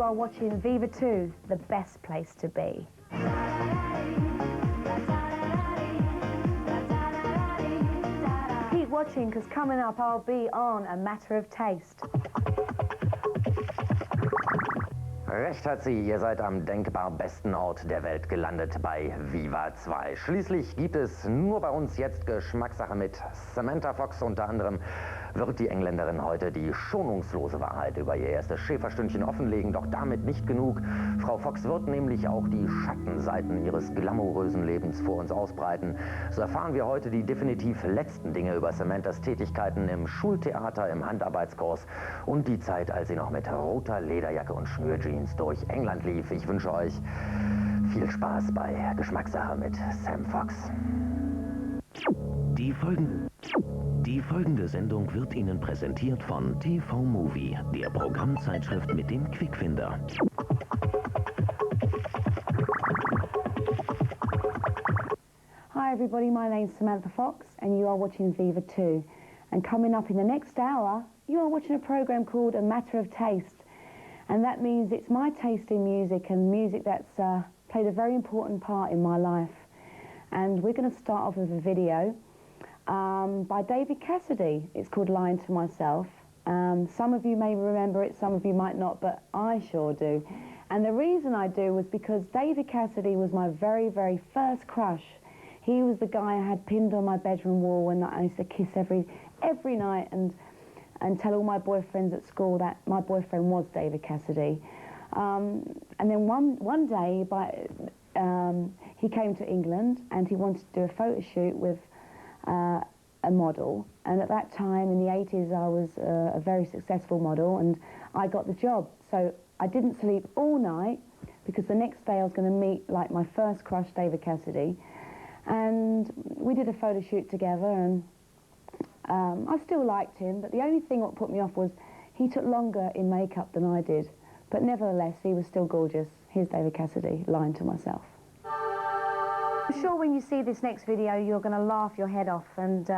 You are watching VIVA2, the best place to be. Keep watching, because coming up I'll be on A Matter of Taste. Recht hat sie, ihr seid am denkbar besten Ort der Welt gelandet bei VIVA2. Schließlich gibt es nur bei uns jetzt Geschmackssache mit Samantha Fox. Unter anderem wird die Engländerin heute die schonungslose Wahrheit über ihr erstes Schäferstündchen offenlegen. Doch damit nicht genug. Frau Fox wird nämlich auch die Schattenseiten ihres glamourösen Lebens vor uns ausbreiten. So erfahren wir heute die definitiv letzten Dinge über Samanthas Tätigkeiten im Schultheater, im Handarbeitskurs und die Zeit, als sie noch mit roter Lederjacke und Schnürjeans durch England lief. Ich wünsche euch viel Spaß bei Geschmackssache mit Sam Fox. Die folgende Sendung wird Ihnen präsentiert von TV Movie, der Programmzeitschrift mit dem Quickfinder. Hi everybody, my name's Samantha Fox and you are watching VIVA2. And coming up in the next hour, you are watching a program called A Matter of Taste. And that means it's my taste in music and music that's played a very important part in my life. And we're going to start off with a video by David Cassidy. It's called Lying to Myself. Some of you may remember it, some of you might not, but I sure do. And the reason I do was because David Cassidy was my very, very first crush. He was the guy I had pinned on my bedroom wall and I used to kiss every night and tell all my boyfriends at school that my boyfriend was David Cassidy. And then one day, he came to England and he wanted to do a photo shoot with a model. And at that time, in the 80s, I was a very successful model and I got the job. So I didn't sleep all night because the next day I was going to meet like my first crush, David Cassidy. And we did a photo shoot together and I still liked him, but the only thing what put me off was he took longer in makeup than I did. But nevertheless, he was still gorgeous. Here's David Cassidy, Lying to Myself. I'm sure when you see this next video, you're going to laugh your head off, and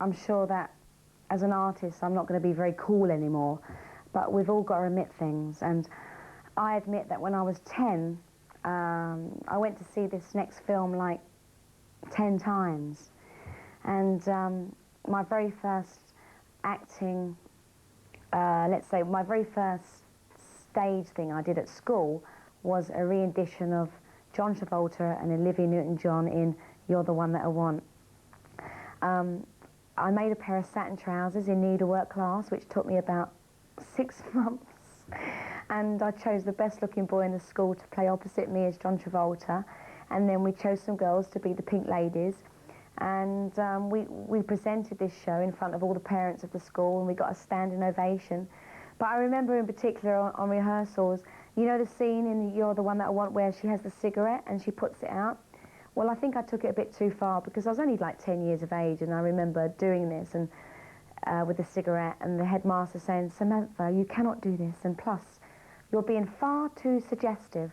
I'm sure that as an artist, I'm not going to be very cool anymore. But we've all got to admit things, and I admit that when I was 10, I went to see this next film like 10 times. And my very first acting, let's say my very first stage thing I did at school was a re-edition of John Travolta and Olivia Newton-John in You're the One That I Want. I made a pair of satin trousers in needlework class, which took me about 6 months. And I chose the best looking boy in the school to play opposite me as John Travolta. And then we chose some girls to be the Pink Ladies. And we presented this show in front of all the parents of the school and we got a standing ovation. But I remember in particular on rehearsals, you know the scene in You're the One That I Want where she has the cigarette and she puts it out? Well, I think I took it a bit too far because I was only like 10 years of age and I remember doing this and with the cigarette and the headmaster saying, Samantha, you cannot do this, and plus, you're being far too suggestive.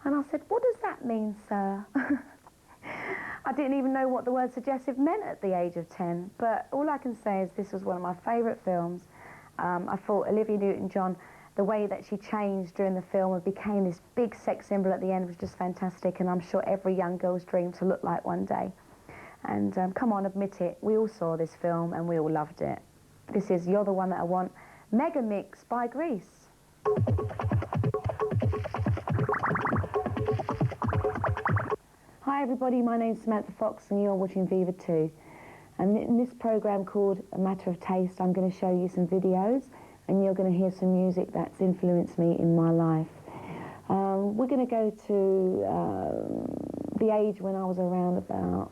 And I said, what does that mean, sir? I didn't even know what the word suggestive meant at the age of 10, but all I can say is this was one of my favourite films. I thought Olivia Newton-John, the way that she changed during the film and became this big sex symbol at the end was just fantastic, and I'm sure every young girl's dream to look like one day. And come on, admit it, we all saw this film and we all loved it. This is You're the One That I Want, Mega Mix by Grease. Hi everybody, my name's Samantha Fox and you're watching VIVA2. And in this program called A Matter of Taste, I'm going to show you some videos and you're going to hear some music that's influenced me in my life. We're going to go to the age when I was around about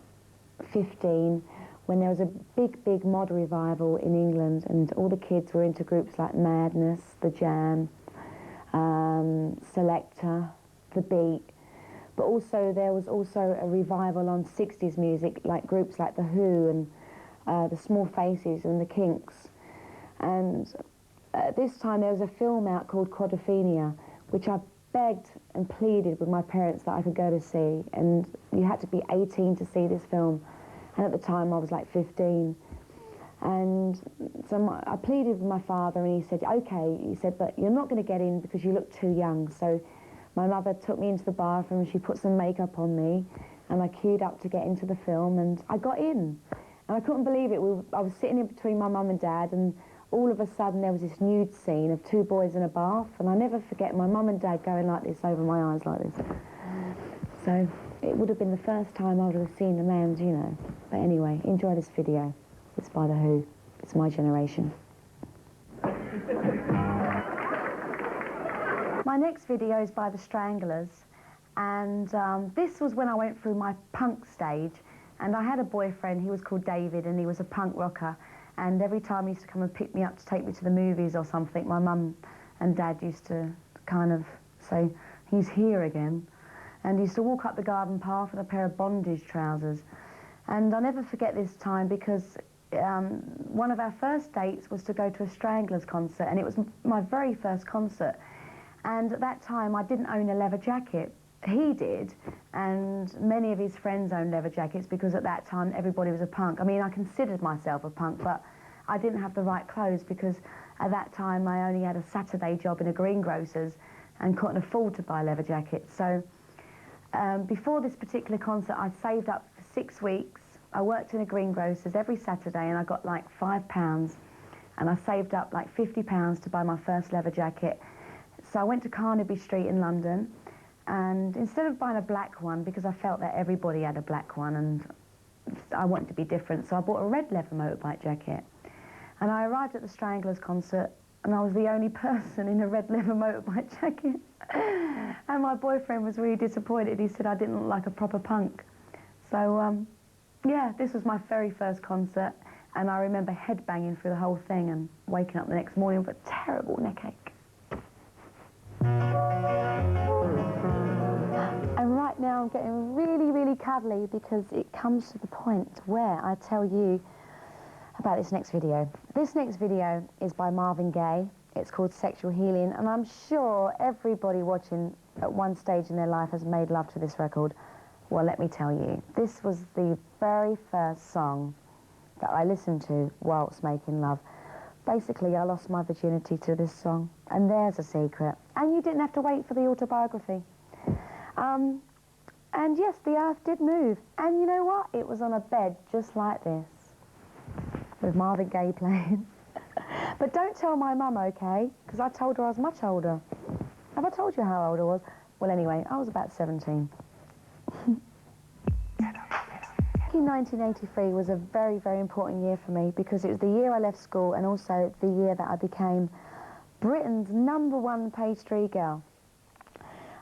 15, when there was a big mod revival in England and all the kids were into groups like Madness, The Jam, Selector, The Beat. But also there was also a revival on 60s music, like groups like The Who and The Small Faces and The Kinks. And at this time there was a film out called Quadrophenia, which I begged and pleaded with my parents that I could go to see. And you had to be 18 to see this film. And at the time I was like 15. And so I pleaded with my father, and he said, okay. He said, but you're not going to get in because you look too young. So my mother took me into the bathroom, and she put some makeup on me, and I queued up to get into the film, and I got in. And I couldn't believe it. I was sitting in between my mum and dad, and all of a sudden there was this nude scene of two boys in a bath, and I never forget my mum and dad going like this over my eyes like this. So it would have been the first time I would have seen a man's, you know. But anyway, enjoy this video. It's by The Who. It's my generation. My next video is by The Stranglers, and this was when I went through my punk stage, and I had a boyfriend. He was called David, and he was a punk rocker, and every time he used to come and pick me up to take me to the movies or something, my mum and dad used to kind of say, he's here again. And he used to walk up the garden path in a pair of bondage trousers. And I'll never forget this time because one of our first dates was to go to a Stranglers concert, and it was my very first concert. And at that time, I didn't own a leather jacket. He did, and many of his friends owned leather jackets because at that time, everybody was a punk. I mean, I considered myself a punk, but I didn't have the right clothes because at that time, I only had a Saturday job in a greengrocer's and couldn't afford to buy leather jackets. So before this particular concert, I saved up for 6 weeks. I worked in a greengrocer's every Saturday, and I got like £5, and I saved up like £50 to buy my first leather jacket. So I went to Carnaby Street in London, and instead of buying a black one, because I felt that everybody had a black one and I wanted to be different, so I bought a red leather motorbike jacket. And I arrived at the Stranglers concert, and I was the only person in a red leather motorbike jacket. And my boyfriend was really disappointed. He said I didn't look like a proper punk. So yeah, this was my very first concert, and I remember headbanging through the whole thing and waking up the next morning with a terrible neck ache. And right now I'm getting really, really cuddly because it comes to the point where I tell you about this next video. This next video is by Marvin Gaye. It's called Sexual Healing, and I'm sure everybody watching at one stage in their life has made love to this record. Well, let me tell you, this was the very first song that I listened to whilst making love. Basically, I lost my virginity to this song, and there's a secret. And you didn't have to wait for the autobiography. And yes, the earth did move. And you know what? It was on a bed just like this, with Marvin Gaye playing. But don't tell my mum, okay? Because I told her I was much older. Have I told you how old I was? Well, anyway, I was about 17. 1983 was a very, very important year for me because it was the year I left school and also the year that I became Britain's #1 page 3 girl.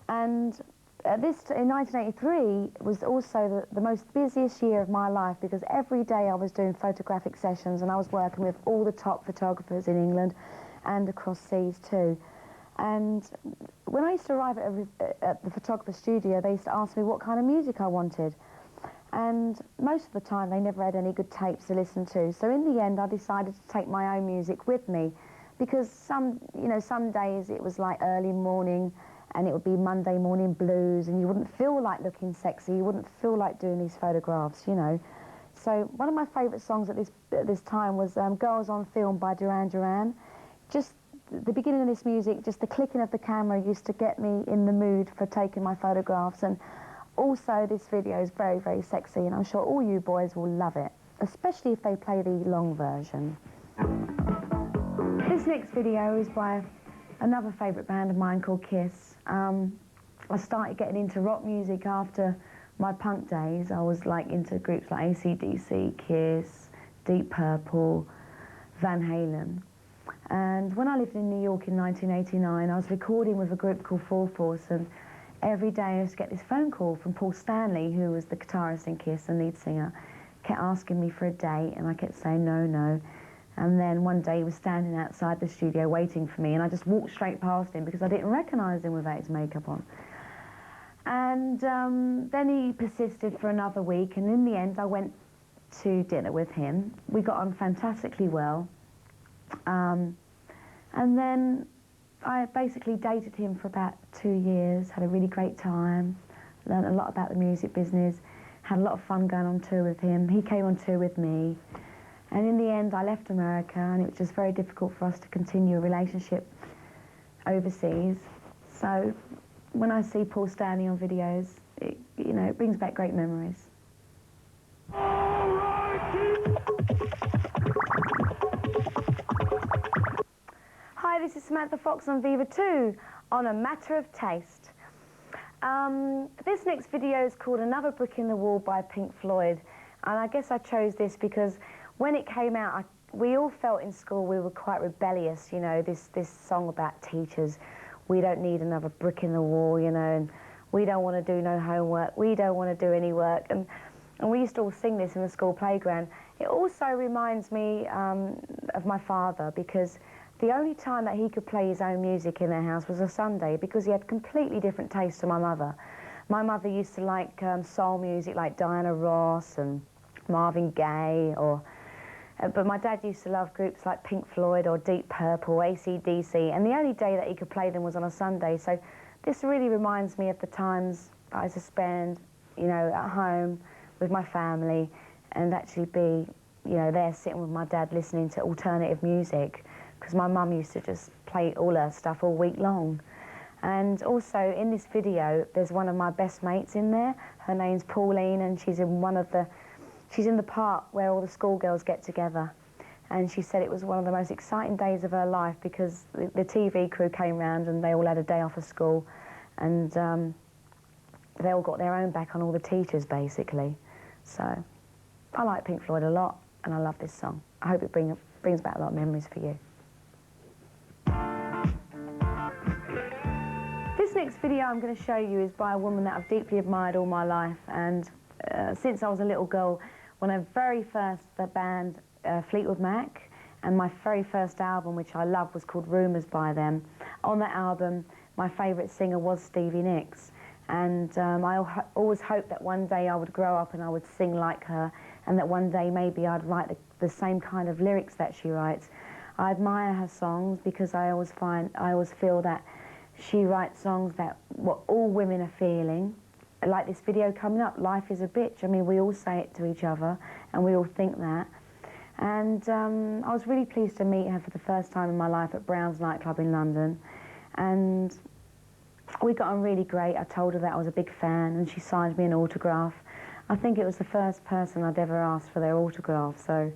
And in 1983 was also the most busiest year of my life because every day I was doing photographic sessions and I was working with all the top photographers in England and across seas too. And when I used to arrive at the photographer's studio, they used to ask me what kind of music I wanted. And most of the time they never had any good tapes to listen to. So in the end I decided to take my own music with me because some days it was like early morning and it would be Monday morning blues and you wouldn't feel like looking sexy, you wouldn't feel like doing these photographs, you know. So one of my favourite songs at this time was Girls on Film by Duran Duran. Just the beginning of this music, just the clicking of the camera used to get me in the mood for taking my photographs. And also this video is very, very sexy and I'm sure all you boys will love it, especially if they play the long version. This next video is by another favourite band of mine called Kiss. I started getting into rock music after my punk days. I was like into groups like AC/DC, Kiss, Deep Purple, Van Halen. And when I lived in New York in 1989, I was recording with a group called Full Force, and every day I used to get this phone call from Paul Stanley, who was the guitarist in Kiss and lead singer, kept asking me for a date, and I kept saying no, no. And then one day he was standing outside the studio waiting for me, and I just walked straight past him because I didn't recognise him without his makeup on. And then he persisted for another week, and in the end I went to dinner with him. We got on fantastically well. And then I basically dated him for about 2 years, had a really great time, learned a lot about the music business, had a lot of fun going on tour with him. He came on tour with me. And in the end, I left America, and it was just very difficult for us to continue a relationship overseas. So when I see Paul Stanley on videos, it brings back great memories. Hi, this is Samantha Fox on VIVA2 on A Matter of Taste. This next video is called Another Brick in the Wall by Pink Floyd, and I guess I chose this because when it came out, we all felt in school we were quite rebellious, this song about teachers. We don't need another brick in the wall, and we don't want to do no homework, we don't want to do any work, and we used to all sing this in the school playground. It also reminds me of my father, because the only time that he could play his own music in their house was a Sunday, because he had completely different tastes to my mother. My mother used to like soul music like Diana Ross and Marvin Gaye, but my dad used to love groups like Pink Floyd or Deep Purple, AC/DC, and the only day that he could play them was on a Sunday. So this really reminds me of the times I used to spend, at home with my family and actually be, there sitting with my dad listening to alternative music, because my mum used to just play all her stuff all week long. And also in this video, there's one of my best mates in there. Her name's Pauline, and she's in the part where all the schoolgirls get together. And she said it was one of the most exciting days of her life, because the TV crew came round and they all had a day off of school, and they all got their own back on all the teachers, basically. So I like Pink Floyd a lot, and I love this song. I hope it brings back a lot of memories for you. This next video I'm going to show you is by a woman that I've deeply admired all my life, and since I was a little girl, when I very first the band Fleetwood Mac, and my very first album, which I loved, was called Rumours by them. On that album, my favourite singer was Stevie Nicks, and I always hoped that one day I would grow up and I would sing like her, and that one day maybe I'd write the same kind of lyrics that she writes. I admire her songs because I always feel that she writes songs that what all women are feeling. Like this video coming up, life is a bitch. I mean, we all say it to each other, and we all think that. And I was really pleased to meet her for the first time in my life at Brown's nightclub in London, and we got on really great. I told her that I was a big fan, and she signed me an autograph. I think it was the first person I'd ever asked for their autograph, so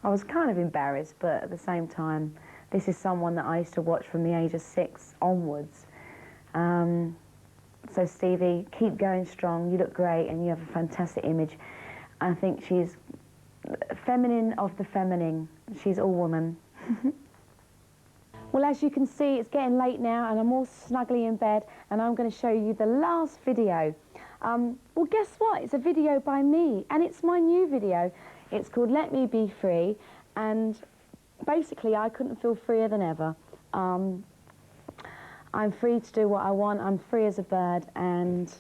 I was kind of embarrassed, but at the same time, this is someone that I used to watch from the age of 6 onwards. So Stevie, keep going strong, you look great and you have a fantastic image. I think she's feminine of the feminine. She's all woman. Well, as you can see, it's getting late now and I'm all snuggly in bed, and I'm going to show you the last video. Well, guess what? It's a video by me, and it's my new video. It's called Let Me Be Free, and basically I couldn't feel freer than ever. I'm free to do what I want, I'm free as a bird, and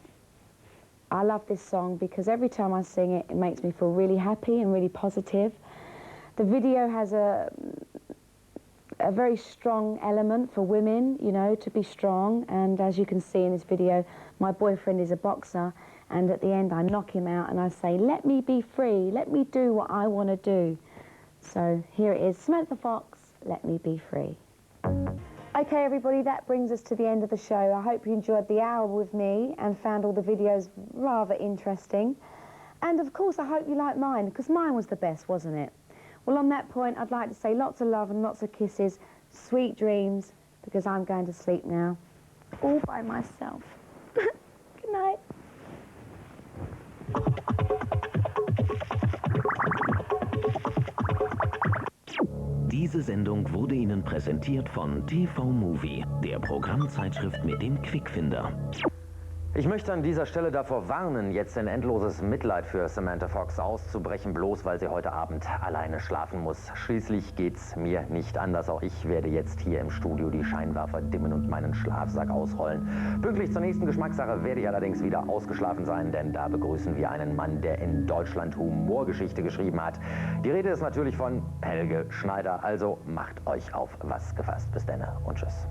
I love this song because every time I sing it, it makes me feel really happy and really positive. The video has a very strong element for women, to be strong, and as you can see in this video, my boyfriend is a boxer, and at the end I knock him out and I say, let me be free, let me do what I want to do. So here it is, Samantha Fox, Let Me Be Free. Okay, everybody, that brings us to the end of the show. I hope you enjoyed the hour with me and found all the videos rather interesting. And of course, I hope you liked mine, because mine was the best, wasn't it? Well, on that point, I'd like to say lots of love and lots of kisses, sweet dreams, because I'm going to sleep now, all by myself. Good night. Diese Sendung wurde Ihnen präsentiert von TV Movie, der Programmzeitschrift mit dem Quickfinder. Ich möchte an dieser Stelle davor warnen, jetzt in endloses Mitleid für Samantha Fox auszubrechen, bloß weil sie heute Abend alleine schlafen muss. Schließlich geht's mir nicht anders. Auch ich werde jetzt hier im Studio die Scheinwerfer dimmen und meinen Schlafsack ausrollen. Pünktlich zur nächsten Geschmackssache werde ich allerdings wieder ausgeschlafen sein, denn da begrüßen wir einen Mann, der in Deutschland Humorgeschichte geschrieben hat. Die Rede ist natürlich von Helge Schneider. Also macht euch auf was gefasst. Bis dann und tschüss.